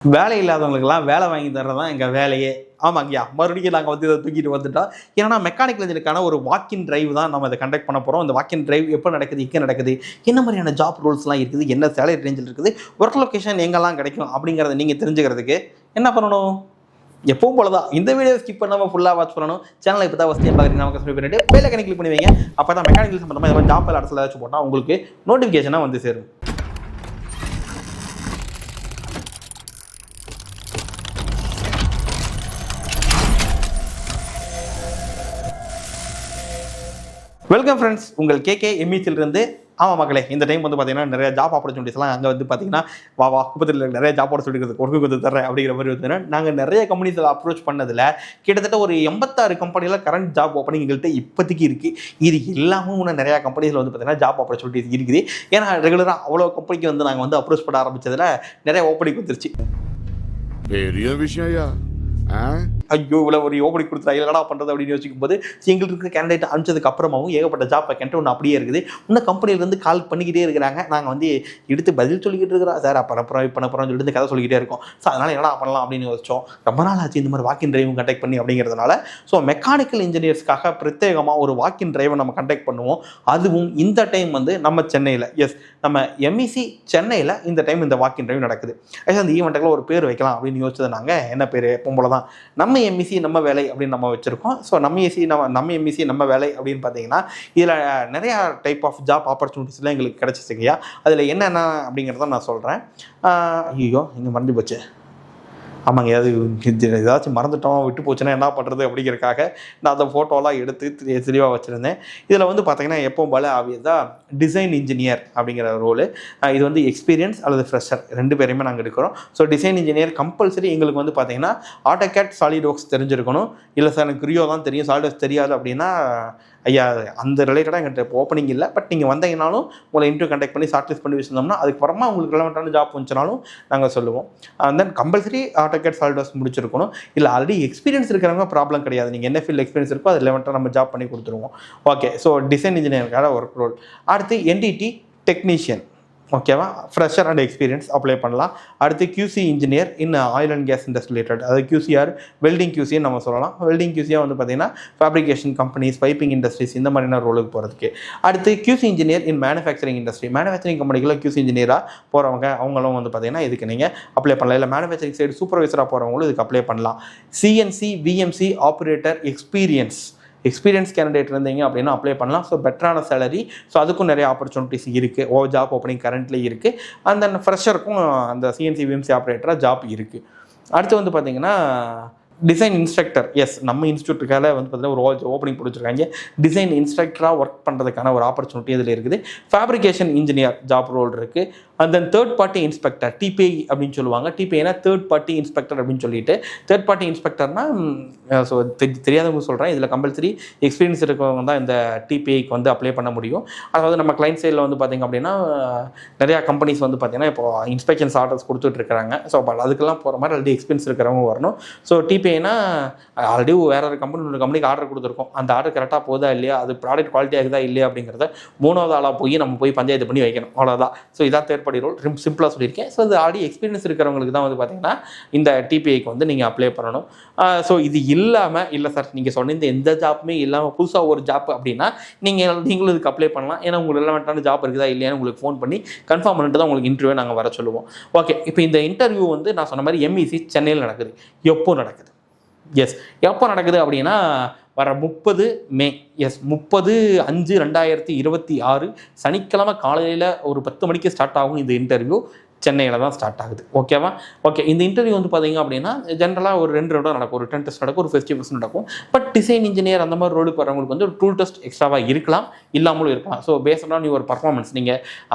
வேலை இல்லாதவங்களுக்குலாம் வேலை வாங்கி தர்றது தான் எங்கள் வேலையே. ஆமாங்கய்யா, மறுபடியும் நாங்கள் வந்து இதை தூக்கிட்டு வந்துட்டோம். ஏன்னா மெக்கானிக்கல் இன்ஜினியருக்கான ஒரு வாக்கின் டிரைவ் தான் நம்ம இதை கண்டக்ட் பண்ண போகிறோம். இந்த வாக்கின் டிரைவ் எப்போ நடக்குது, எங்கே நடக்குது, என்ன மாதிரியான ஜாப் ரோல்ஸ்லாம் இருக்குது, என்ன சேலரி ரேஞ்சில் இருக்குது, ஒர்க் லொக்கேஷன் எங்கெல்லாம் கிடைக்கும் அப்படிங்கிறத நீங்கள் தெரிஞ்சுக்கிறதுக்கு என்ன பண்ணணும்? எப்பவும் போல தான் இந்த வீடியோ ஸ்கிப் பண்ணாமல் ஃபுல்லாக வாட்ச் பண்ணணும். சேனலை இப்போ தான் ஃபஸ்ட் டைம் பார்க்குறீங்க, நமக்கு சப்ஸ்கிரைப் பண்ணிட்டு பெல் ஐகானை கிளிக் பண்ணி வைங்க. அப்போ தான் மெக்கானிக்கல் சம்மந்தமாக இந்த மாதிரி ஜாப் இடத்துல ஏதாச்சும் போட்டால் உங்களுக்கு நோட்டிஃபிகேஷனாக வந்து சேரும். வெல்கம் ஃப்ரெண்ட்ஸ், உங்கள் கேகே எம்இசிலிருந்து. ஆமாம் மக்களே, இந்த டைம் வந்து பார்த்தீங்கன்னா நிறைய ஜாப் ஆப்பர்ச்சுனிட்டிஸ்லாம் அங்கே வந்து பார்த்தீங்கன்னா வா குப்பத்தில் நிறைய ஜாப் ஆப்பர்ச்சுனிட்டி ஒர்க்கு கொடுத்து தரேன் அப்படிங்கிற மாதிரி வந்து நாங்கள் நிறைய கம்பெனிஸில் அப்ரோச் பண்ணதில் கிட்டத்தட்ட ஒரு 86 கம்பெனியில் கரண்ட் ஜாப் ஓப்பனிங் எங்கள்கிட்ட இப்போதைக்கு இருக்குது. இது எல்லாமே இன்னும் நிறையா கம்பெனிஸில் வந்து பார்த்தீங்கன்னா ஜாப் ஆப்பர்ச்சுனிட்டிஸ் இருக்குது. ஏன்னா ரெகுலராக அவ்வளோ கம்பெனிக்கு வந்து நாங்கள் வந்து அப்ரோச் பண்ண ஆரம்பித்ததில் நிறைய ஓப்பனிங் வந்துருச்சு. பெரிய விஷயம். ஐயோ, இவ்வளோ ஒரு ஓப்பனிங் கொடுத்துட்டா இல்லைடா பண்ணுறது அப்படின்னு யோசிக்கும் போது எங்களுக்கு இருக்க கேண்டிடேட் அனுப்பிச்சதுக்கு அப்புறமாவும் ஏகப்பட்ட ஜாப் வேக்கன்ட் ஒன்று அப்படியே இருக்குது. இன்னும் கம்பெனிலேருந்து கால் பண்ணிக்கிட்டே இருக்கிறாங்க. நாங்கள் வந்து எடுத்து பதில் சொல்லிக்கிட்டு இருக்கிறோம். சார் அப்புறம் சொல்லிட்டு கதை சொல்லிக்கிட்டே இருக்கோம். ஸோ அதனால் என்னடா பண்ணலாம் அப்படின்னு யோசிச்சோம். ரொம்ப நாள் ஆச்சு இந்த மாதிரி வாக்கின் டிரைவும் கண்டக்ட் பண்ணி அப்படிங்கிறதுனால ஸோ மெக்கானிக்கல் இன்ஜினியர்ஸ்க்காக பிரத்யேகமாக ஒரு வாக்கின் டிரைவை நம்ம கண்டக்ட் பண்ணுவோம். அதுவும் இந்த டைம் வந்து நம்ம சென்னையில், நம்ம எம்இசி சென்னையில் இந்த டைம் இந்த வாக்கின் டிரைவ் நடக்குது. அந்த ஈவெண்ட்டுக்குள்ள ஒரு பேர் வைக்கலாம் அப்படின்னு யோசிச்சது. நாங்கள் என்ன பேர் எப்பவும் போல தான் நம்ம எம்இசி நம்ம வேலை அப்படின்னு நம்ம வச்சுருக்கோம். ஸோ நம்ம எம்இசி நம்ம வேலை அப்படின்னு பார்த்தீங்கன்னா இதில் நிறையா டைப் ஆஃப் ஜாப் ஆப்பர்ச்சுனிட்டிஸ்லாம் எங்களுக்கு கிடச்சிச்சுங்கய்யா. அதில் என்னென்ன அப்படிங்கிறத நான் சொல்கிறேன். ஐயோ, இங்கே மறந்து போச்சு. ஆமாங்க, ஏதாச்சும் மறந்துட்டோம், விட்டு போச்சுன்னா என்ன பண்ணுறது அப்படிங்கிறக்காக நான் அந்த ஃபோட்டோலாம் எடுத்து தெளிவாக வச்சுருந்தேன். இதில் வந்து பார்த்தீங்கன்னா எப்பவும் போல ஆவியதாக டிசைன் இன்ஜினியர் அப்படிங்கிற ரோலு. இது வந்து எக்ஸ்பீரியன்ஸ் அல்லது ஃப்ரெஷர் ரெண்டு பேரையுமே நாங்கள் எடுக்கிறோம். ஸோ டிசைன் இன்ஜினியர் கம்பல்சரி எங்களுக்கு வந்து பார்த்தீங்கன்னா ஆட்டோகேட் சாலிட்வொர்க்ஸ் தெரிஞ்சிருக்கணும். இல்லை சார் எனக்கு கிரியோ தான் தெரியும், சாலிட்வொர்க்ஸ் தெரியாது அப்படின்னா ஐயா அந்த ரிலேட்டடாக எங்கிட்ட ஓப்பனிங் இல்லை. பட் நீங்கள் வந்தீங்கனாலும் உங்களை இன்டர்வியூ கண்டக்ட் பண்ணி ஷார்ட் லிஸ்ட் பண்ணி வச்சுருந்தோம்னா அதுக்கப்புறமா உங்களுக்கு ரெலவெண்ட்டான ஜாப் வந்துச்சுனாலும் நாங்கள் சொல்லுவோம். தென் கம்பல்சரி ஆட்டோகேட் சாலிட்வொர்க்ஸ் முடிச்சிருக்கணும். இல்லை ஆல்ரெடி எக்ஸ்பீரியன்ஸ் இருக்கிறவங்க ப்ராப்ளம் கிடையாது. நீங்கள் என்ன ஃபீல்ட் எக்ஸ்பீரியன்ஸ் இருக்கோ அது ரெலவெண்ட்டாக நம்ம ஜாப் பண்ணி கொடுத்துருவோம். ஓகே, ஸோ டிசைன் இன்ஜினியருக்கான ஒர்க் ரோல். அடுத்து என்டிடி டெக்னீஷியன், ஓகேவா, ஃப்ரெஷர் அண்ட் எக்ஸ்பீரியன்ஸ் அப்ளை பண்ணலாம். அடுத்து QC engineer in oil and gas industry related, அதாவது கியூசிஆர் வெல்டிங் கியூசின்னு நம்ம சொல்லலாம். வெல்டிங் கியூசியாக வந்து பார்த்தீங்கன்னா ஃபேப்ரிகேஷன் கம்பெனிஸ், பைப்பிங் இண்டஸ்ட்ரீஸ் இந்த மாதிரியான ரோலுக்கு போகிறதுக்கு. அடுத்து QC engineer in manufacturing industry, manufacturing கம்பெனிக்குள்ள கியூசி இன்ஜினியராக போகிறவங்க அவங்களும் வந்து பார்த்தீங்கன்னா இதுக்கு நீங்கள் அப்ளை பண்ணலாம். இல்லை மேனுஃபேக்சரிங் சைடு சூப்பர்வைசராக போகிறவங்களும் இதுக்கு அப்ளை பண்ணலாம். CNC VMC operator experience candidate இருந்தீங்க அப்படின்னா அப்ளை பண்ணலாம். ஸோ பெட்டரான சேலரி, ஸோ அதுக்கும் நிறைய ஆப்பர்ச்சுனிட்டிஸ் இருக்குது. ஜாப் ஓப்பனிங் கரண்ட்லி இருக்குது. அந்த ஃப்ரெஷருக்கும் அந்த சிஎன்சி விஎம்சி ஆப்ரேட்டராக ஜாப் இருக்குது. அடுத்து வந்து பார்த்தீங்கன்னா டிசைன் இன்ஸ்ட்ரக்டர், நம்ம இன்ஸ்டியூட்டுக்காக வந்து பார்த்தீங்கன்னா ஒரு ஓப்பனிங் பிடிச்சிருக்காங்க. டிசைன் இன்ஸ்ட்ரக்டராக ஒர்க் பண்ணுறதுக்கான ஒரு ஆப்பர்ச்சுனிட்டி இதில் இருக்குது. ஃபேப்ரிகேஷன் இன்ஜினியர் ஜாப் ரோல் இருக்குது. And then third party inspector, DPI அப்படின்னு சொல்லுவாங்க. டிபிஐனா தேர்ட் பார்ட்டி இன்ஸ்பெக்டர் அப்படின்னு சொல்லிட்டு, தேர்ட் பார்ட்டி இன்ஸ்பெக்டர்னா ஸோ தெரியாதவங்க சொல்கிறேன், இதில் கம்பல்சரி எக்ஸ்பீரியன்ஸ் இருக்கிறவங்க தான் இந்த டிபிஐக்கு வந்து அப்ளை பண்ண முடியும். அதாவது நம்ம கிளைண்ட் சைடில் வந்து பார்த்திங்க அப்படின்னா நிறையா கம்பெனிஸ் வந்து பார்த்திங்கன்னா இப்போ இன்ஸ்பெக்ஷன்ஸ் ஆர்டர்ஸ் கொடுத்துட்ருக்காங்க. ஸோ அதுக்கெல்லாம் போகிற மாதிரி ஆல்ரெடி எக்ஸ்பீரியன்ஸ் இருக்கிறவங்க வரணும். ஸோ டிபிஐனா ஆல்ரெடி வேற ஒரு கம்பெனிக்கு ஆர்டர் கொடுத்துருக்கோம். அந்த ஆர்டர் கரெக்டாக போதா இல்லையா, அது ப்ராடக்ட் குவாலிட்டியாக இருக்குதா இல்லையா அப்படிங்கிறத மூணாவது ஆளாக நம்ம போய் பஞ்சாயத்து பண்ணி வைக்கணும். அவ்வளோதான். ஸோ இதான் தேர்ட் பார்ட்டி ரோல். சிம்பிளாக சொல்லியிருக்கேன். ஸோ இது ஆல்ரெடி எக்ஸ்பீரியன்ஸ் இருக்கிறவங்களுக்கு தான் வந்து பார்த்தீங்கன்னா இந்த டிபிஐக்கு வந்து நீங்கள் அப்ளை பண்ணணும். ஸோ இது இல்லாமல், இல்லை சார் நீங்கள் சொன்ன இந்த எந்த ஜாப்புமே இல்லாமல் புதுசாக ஒரு ஜாப் அப்படின்னா நீங்களும் இதுக்கு அப்ளை பண்ணலாம். ஏன்னா உங்களுக்கு ரெலவெண்ட்டான ஜாப் இருக்குதா இல்லையான்னு உங்களுக்கு ஃபோன் பண்ணி கன்ஃபார்ம் பண்ணிட்டு தான் உங்களுக்கு இன்டர்வியூ நாங்கள் வர சொல்லுவோம். ஓகே, இப்போ இந்த இன்டர்வியூ வந்து நான் சொன்ன மாதிரி எம்இசி சென்னையில் நடக்குது. எப்போ நடக்குது? எப்போ நடக்குது அப்படின்னா வர 30 மே, 30/5/2026 சனிக்கிழமை காலையில் ஒரு 10 மணிக்கு ஸ்டார்ட் ஆகும். இந்த இன்டர்வியூ சென்னையில் தான் ஸ்டார்ட் ஆகுது. ஓகேவா? ஓகே, இந்த இன்டர்வியூ வந்து பார்த்தீங்க அப்படின்னா ஜென்ரலாக ஒரு 2 ரவுண்டாக நடக்கும். ஒரு 10 டெஸ்ட் நடக்கும், ஒரு ஃபெஸ்டிவல்ஸ் நடக்கும். பட் டிசைன் இன்ஜினியர் அந்த மாதிரி ரோலுக்கு வரவங்களுக்கு வந்து ஒரு டூல் டெஸ்ட் எக்ஸ்ட்ராவாக இருக்கலாம், இல்லாமலும் இருக்கலாம். ஸோ பேஸ்டாக நீ ஒரு பர்ஃபார்மன்ஸ் நீங்கள்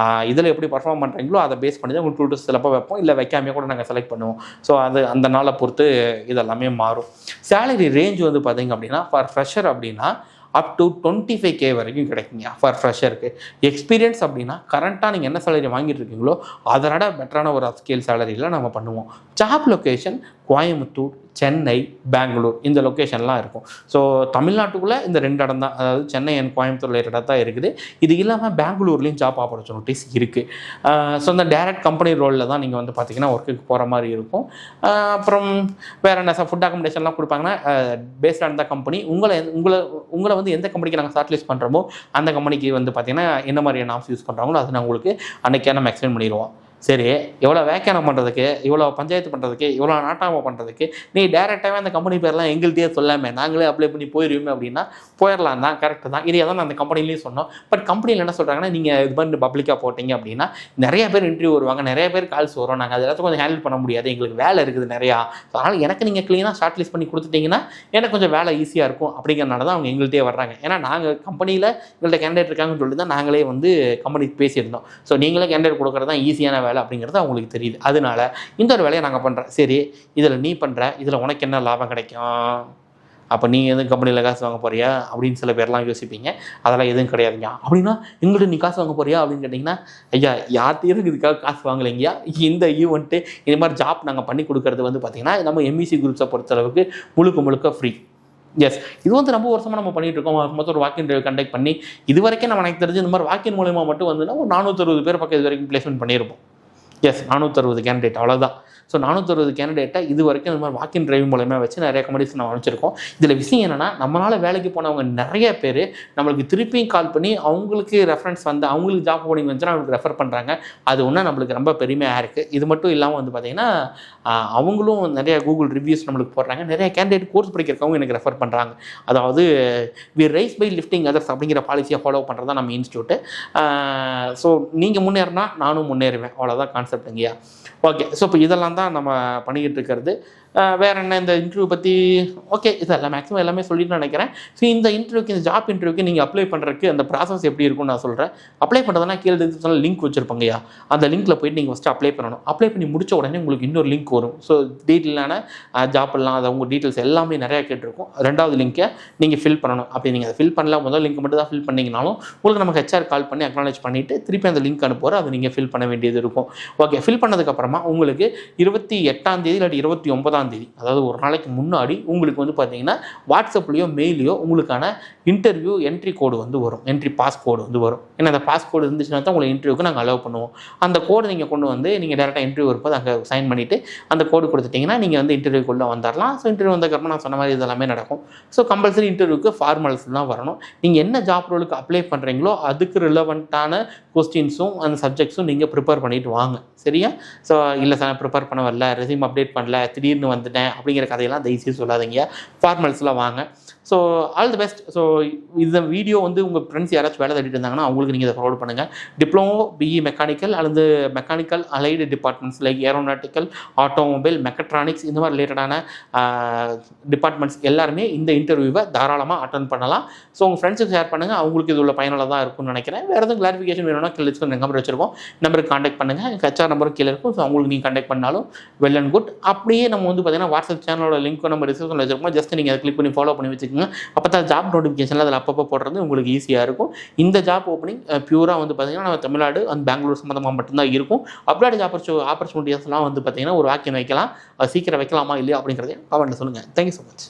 இதில் எப்படி பர்ஃபார்ம் பண்ணுறீங்களோ அதை பேஸ் பண்ணி தான் உங்களுக்கு டூல் டெஸ்ட் சிலப்போ வைப்போம், இல்லை வைக்காமே கூட நாங்கள் செலக்ட் பண்ணுவோம். ஸோ அது அந்த நாளை பொறுத்து இதெல்லாமே மாறும். சேலரி ரேஞ்ச் வந்து பார்த்தீங்க அப்படின்னா ஃபார் ஃப்ரெஷர் அப்படின்னா அப் டு 25K வரைக்கும் கிடைக்குங்க ஃபார் ஃப்ரெஷருக்கு. எக்ஸ்பீரியன்ஸ் அப்படின்னா கரண்ட்டாக நீங்கள் என்ன சேலரி வாங்கிட்டு இருக்கீங்களோ அதோட பெட்டரான ஒரு ஸ்கேல் சேலரியில் நம்ம பண்ணுவோம். ஜாப் லொக்கேஷன் கோயம்புத்தூர், சென்னை, பெங்களூர் இந்த லொக்கேஷன்லாம் இருக்கும். ஸோ தமிழ்நாட்டுக்குள்ளே இந்த 2 இடம் தான், அதாவது சென்னை அண்ட் கோயம்புத்தூர் ரிலேட்டடாக தான் இருக்குது. இது இல்லாமல் பெங்களூர்லேயும் ஜாப் ஆப்பர்ச்சுனிட்டிஸ் இருக்குது. ஸோ இந்த டைரக்ட் கம்பெனி ரோலில் தான் நீங்கள் வந்து பார்த்தீங்கன்னா ஒர்க்குக்கு போகிற மாதிரி இருக்கும். அப்புறம் வேறு என்ன ஃபுட் அக்கமடேஷன்லாம் கொடுப்பாங்கன்னா பேஸ்ட் ஆன் த கம்பெனி உங்களை வந்து எந்த கம்பெனிக்கு நாங்கள் ஷார்ட் லிஸ்ட் பண்ணுறோமோ அந்த கம்பெனிக்கு வந்து பார்த்தீங்கன்னா என்ன மாதிரியான ஆப்ஸ் யூஸ் பண்ணுறாங்களோ அது நான் உங்களுக்கு அன்றைக்கே நம்ம எக்ஸ்பிளைன் பண்ணிடுவோம். சரி, எவ்வளோ வேக்கானம் பண்ணுறதுக்கு, இவ்வளோ பஞ்சாயத்து பண்ணுறதுக்கு, இவ்வளோ நாட்டாமல் பண்ணுறதுக்கு நீ டேரெக்டாகவே அந்த கம்பெனி பேர்லாம் எங்கள்கிட்டயே சொல்லாமல் நாங்களே அப்ளை பண்ணி போயிடுவோமே அப்படின்னா போயிடலாம் தான், கரெக்டு தான். இதே தான் நான் அந்த கம்பெனிலையும் சொன்னோம். பட் கம்பெனியில் என்ன சொல்கிறாங்கன்னா நீங்கள் இது மாதிரி பப்ளிக்காக போட்டிங்க அப்படின்னா நிறைய பேர் இன்டர்வியூ வருவாங்க, நிறைய பேர் கால்ஸ் வரும், நாங்கள் அது எல்லாத்தையும் கொஞ்சம் ஹேண்டில் பண்ண முடியாது, எங்களுக்கு வேலை இருக்குது நிறையா. அதனால் எனக்கு நீங்கள் க்ளீனாக ஷார்ட் லிஸ்ட் பண்ணி கொடுத்துட்டிங்கன்னா எனக்கு கொஞ்சம் வேலை ஈஸியாக இருக்கும் அப்படிங்கிறனால தான் அவங்க எங்கள்கிட்டே வர்றாங்க. ஏன்னா நாங்கள் கம்பெனியில் எங்கள்கிட்ட கேண்டிடேட் இருக்காங்கன்னு சொல்லிட்டு தான் நாங்களே வந்து கம்பெனிக்கு பேசியிருந்தோம். ஸோ நீங்களே கேண்டிடேட் கொடுக்குறது தான் ஈஸியான வேலை அப்படிங்கிறது அவங்களுக்கு தெரியுது. அதனால இந்த ஒரு வேலையை நாங்கள் பண்ணுறோம். சரி, இதில் நீ பண்ணுற, இதில் உனக்கு என்ன லாபம் கிடைக்கும், அப்போ நீ எதுவும் கம்பெனியில் காசு வாங்க போறியா அப்படின்னு சில பேர்லாம் யோசிப்பீங்க. அதெல்லாம் எதுவும் கிடையாதுங்க. அப்படின்னா எங்கள்கிட்ட நீ காசு வாங்க போறியா அப்படின்னு கேட்டிங்கன்னா, ஐயா யார்த்தையும் இதுக்காக காசு வாங்கலைங்கயா. இந்த ஈவெண்ட்டு இது மாதிரி ஜாப் நாங்கள் பண்ணி கொடுக்குறது வந்து பார்த்திங்கன்னா நம்ம எம்இசி குரூப்ஸை பொறுத்தளவுக்கு முழுக்க ஃப்ரீ. எஸ், இது வந்து ரொம்ப வருஷமாக நம்ம பண்ணிகிட்டு இருக்கோம். மொத்தம் ஒரு வாக்கின் கண்டக்ட் பண்ணி இது வரைக்கும் நம்ம எனக்கு தெரிஞ்சு இந்த மாதிரி வாக்கின் மூலமா மட்டும் வந்துன்னா ஒரு 460 பேர் பக்கம் இது வரைக்கும் பிளேஸ்மெண்ட் பண்ணியிருப்போம். எஸ், 460 கேண்டிடேட், அவ்வளோதான். ஸோ 460 கேண்டிடேட்டை இது வரைக்கும் இந்த மாதிரி வாக்கின் டிரைவ் மூலமாக வச்சு நிறைய கம்பெனிஸ் நம்ம அனுப்பிச்சிருக்கோம். இதில் விஷயம் என்னென்னா, நம்மளால் வேலைக்கு போனவங்க நிறைய பேர் நம்மளுக்கு திருப்பியும் கால் பண்ணி அவங்களுக்கு ரெஃபரன்ஸ் வந்து அவங்களுக்கு ஜாப் போனிங் வந்துச்சுன்னா அவங்களுக்கு ரெஃபர் பண்ணுறாங்க. அது ஒன்றும் நம்மளுக்கு ரொம்ப பெருமையாக இருக்குது. இது மட்டும் இல்லாமல் வந்து பார்த்திங்கன்னா அவங்களும் நிறைய கூகுள் ரிவ்யூஸ் நம்மளுக்கு போடுறாங்க. நிறைய கேண்டிடேட் கோர்ஸ் படிக்கிறவங்க எனக்கு ரெஃபர் பண்ணுறாங்க. அதாவது we rise by lifting others அப்படிங்கிற பாலிசியை ஃபாலோ பண்ணுறது தான் நம்ம இன்ஸ்டியூட்டு. ஸோ நீங்கள் முன்னேறினா நானும் முன்னேறுவேன், அவ்வளோதான் கான்செப்ட்டுங்கய்யா. ஓகே, ஸோ இப்போ இதெல்லாம் தான் நம்ம பண்ணிக்கிட்டு இருக்கிறது. வேறு என்ன இந்த இன்டர்வியூ பற்றி ஓகே இதெல்லாம் மேக்ஸிமம் எல்லாமே சொல்லிட்டு நினைக்கிறேன். ஸோ இந்த இன்டர்வியூக்கு, இந்த ஜாப் இன்டர்வியூக்கு நீங்கள் அப்ளை பண்ணுறதுக்கு அந்த ப்ராசஸ் எப்படி இருக்கும்னு நான் சொல்கிறேன். அப்ளை பண்ணுறதுனா கீழே டிஸ்கிரிப்ஷனில் லிங்க் வச்சுருப்பாங்கய்யா. அந்த லிங்க்கில் போய்ட்டு நீங்கள் ஃபஸ்ட்டு அப்ளை பண்ணணும். அப்ளை பண்ணி முடிச்ச உடனே உங்களுக்கு இன்னொரு லிங்க் வரும். ஸோ டீட்டெயிலான ஜாப்லாம் அதை உங்கள் டீட்டெயில்ஸ் எல்லாமே நிறையா கேட்டிருக்கும். 2வது லிங்க்கை நீங்கள் ஃபில் பண்ணணும். அப்படி நீங்கள் அதை ஃபில் பண்ணல, முதல் லிங்க் மட்டும் தான் ஃபில் பண்ணிங்கனாலும் உங்களுக்கு நம்ம ஹெச்ஆர் கால் பண்ணி அக்னாலேஜ் பண்ணிவிட்டு திருப்பி அந்த லிங்க் அனுப்புவார். அதை நீங்கள் ஃபில் பண்ண வேண்டியது இருக்கும். ஓகே, ஃபில் பண்ணதுக்கப்புறமா உங்களுக்கு 28ஆம் தேதி இல்லாட்டி 29ஆம் தேதி, அதாவது ஒரு நாளைக்கு முன்னாடி உங்களுக்கு வந்து பார்த்தீங்கன்னா வாட்ஸ்அப்லேயோ மெயிலையோ உங்களுக்கான இன்டர்வியூ என்ட்ரி கோடு வந்து வரும், என்ட்ரி பாஸ் கோடு வந்து வரும். ஏன்னா அந்த பாஸ் கோடு இருந்துச்சுன்னா தான் உங்களை இன்டர்வியூக்கு நாங்கள் அலோவ் பண்ணுவோம். அந்த கோடு நீங்கள் கொண்டு வந்து நீங்கள் டேரெக்டாக இன்டர்வியூ வரும்போது அங்கே சைன் பண்ணிவிட்டு அந்த கோடு கொடுத்துட்டிங்கன்னா நீங்கள் வந்து இன்டர்வியூக்குள்ளே வந்துடலாம். ஸோ இன்டர்வியூ வந்ததுக்கப்புறம் நான் சொன்ன மாதிரி இதெல்லாமே நடக்கும். ஸோ கம்பல்சரி இன்டர்வியூக்கு ஃபார்மல்ஸ் தான் வரணும். நீங்கள் என்ன ஜாப் ரோலுக்கு அப்ளை பண்ணுறீங்களோ அதுக்கு ரிலவெண்ட்டான கொஸ்டின்ஸும் அந்த சப்ஜெக்ட்ஸும் நீங்கள் ப்ரிப்பேர் பண்ணிவிட்டு வாங்க, சரியா? ஸோ இல்லை சார் ப்ரிப்பேர் பண்ண வரல, ரெஸ்யூம் அப்டேட் பண்ணல, திடீர்னு வந்துட்டேன் அப்படிங்கிற கதையெல்லாம் தயவுசெய்து சொல்லாதீங்க. ஃபார்மல்ஸ்லாம் வாங்க. So all the best. So இந்த வீடியோ வந்து உங்கள் ஃப்ரெண்ட்ஸ் யாராச்சும் வேலை தேடிட்டு இருந்தாங்கன்னா அவங்களுக்கு நீங்கள் இதை ஃபார்வர்ட் பண்ணுங்கள். டிப்ளமோ, பிஇ மெக்கானிக்கல் அல்லது mechanical allied departments like aeronautical, automobile, mechatronics இந்த மாதிரி ரிலேட்டடான டிபார்ட்மெண்ட்ஸ் எல்லாருமே இந்த இன்டர்வியூவை தாராளமாக அட்டன் பண்ணலாம். ஸோ உங்கள் ஃப்ரெண்ட்ஸுக்கு ஷேர் பண்ணுங்கள், அவங்களுக்கு இது உள்ள பயனுள்ளதாக இருக்கும்னு நினைக்கிறேன். வேறு எதுவும் கிளாரிஃபிகேஷன் வேணும்னா கீழே நம்பர் வச்சுருக்கோம், நம்பருக்கு கான்டாக்ட் பண்ணுங்கள். ஹெச்ஆர் நம்பரும் கீழே இருக்கும். ஸோ அவங்களுக்கு நீங்கள் கான்டாக்ட் பண்ணாலும் வெல் அண்ட் குட். அப்படியே நம்ம வந்து பார்த்தீங்கன்னா வாட்ஸ்அப் சேனலோட லிங்க்கும் நம்ம டிஸ்கிரிப்ஷனில் வச்சிருக்கோம். ஜஸ்ட் நீங்கள் அதை கிளிக் பண்ணி ஃபாலோ பண்ணி வச்சுக்கோங்க. அப்போ தான் ஜாப் நோட்டிஃபிகேஷனில் அதில் அப்பப்போ போடுறது உங்களுக்கு ஈஸியாக இருக்கும். இந்த ஜாப் ஓப்பனிங் பியூராக வந்து பார்த்தீங்கன்னா நம்ம தமிழ்நாடு அந்த பெங்களூர் சம்மந்தமாக மட்டும்தான் இருக்கும். அப்ராட் ஆப்பர்ச்சுனிட்டிஸ்லாம் வந்து பார்த்தீங்கன்னா ஒரு வாக்கியம் வைக்கலாம், சீக்கிரம் வைக்கலாமா இல்லையா அப்படிங்கிறதையும் கமெண்ட்டில் சொல்லுங்கள். Thank you so much.